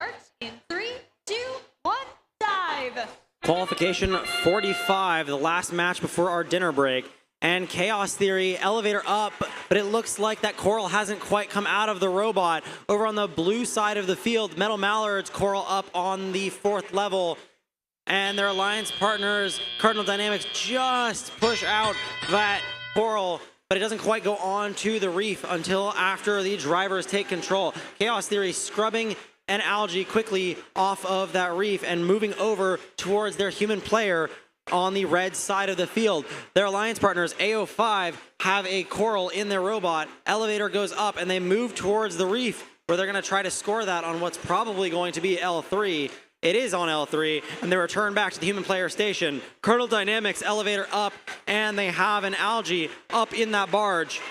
Starts in 3, 2, 1, dive. Qualification 45, the last match before our dinner break. And Chaos Theory, elevator up, but it looks like that coral hasn't quite come out of the robot. Over on the blue side of the field, Metal Mallards coral up on the 4th level. And their alliance partners, Cardinal Dynamics, just push out that coral, but it doesn't quite go on to the reef until after the drivers take control. Chaos Theory scrubbing an algae quickly off of that reef and moving over towards their human player on the red side of the field. Their alliance partners, AO5, have a coral in their robot. Elevator goes up and they move towards the reef where they're going to try to score that on what's probably going to be L3. It is on L3, and they return back to the human player station. Cardinal Dynamics, elevator up, and they have an algae up in that barge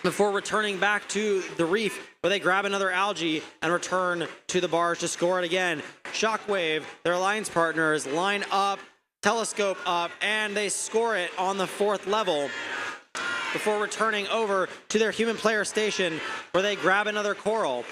before returning back to the reef where they grab another algae and return to the barge to score it again. Shockwave, their alliance partners, line up, telescope up, and they score it on the 4th level before returning over to their human player station where they grab another coral.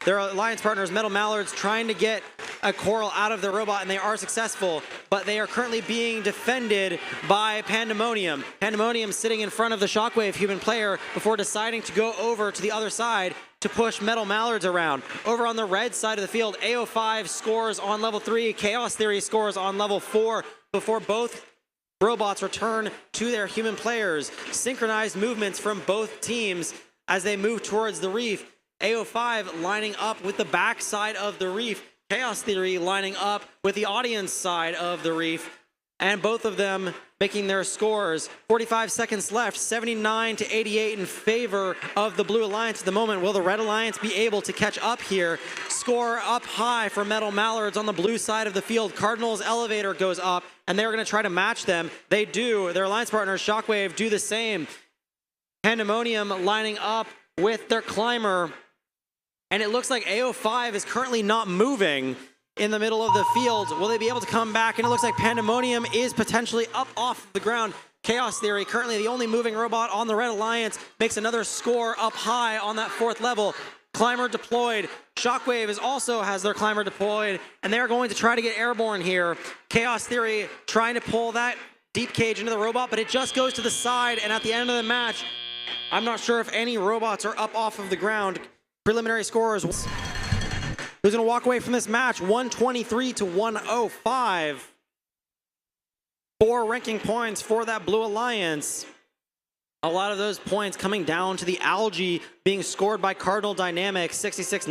Their alliance partners, Metal Mallards, trying to get a coral out of the robot, and they are successful, but they are currently being defended by Pandemonium. Pandemonium sitting in front of the Shockwave human player before deciding to go over to the other side to push Metal Mallards around. Over on the red side of the field, AO5 scores on level 3, Chaos Theory scores on level 4 before both robots return to their human players. Synchronized movements from both teams as they move towards the reef. AO5 lining up with the back side of the reef. Chaos Theory lining up with the audience side of the reef. And both of them making their scores. 45 seconds left, 79 to 88 in favor of the Blue Alliance at the moment. Will the Red Alliance be able to catch up here? Score up high for Metal Mallards on the blue side of the field. Cardinals elevator goes up, and they're going to try to match them. They do. Their alliance partners, Shockwave, do the same. Pandemonium lining up with their climber. And it looks like AO5 is currently not moving in the middle of the field. Will they be able to come back? And it looks like Pandemonium is potentially up off the ground. Chaos Theory, currently the only moving robot on the Red Alliance, makes another score up high on that 4th level. Climber deployed. Shockwave also has their climber deployed, and they're going to try to get airborne here. Chaos Theory trying to pull that deep cage into the robot, but it just goes to the side, and at the end of the match, I'm not sure if any robots are up off of the ground. Preliminary scores. Who's going to walk away from this match? 123 to 105. 4 ranking points for that Blue Alliance. A lot of those points coming down to the algae being scored by Cardinal Dynamics, 66.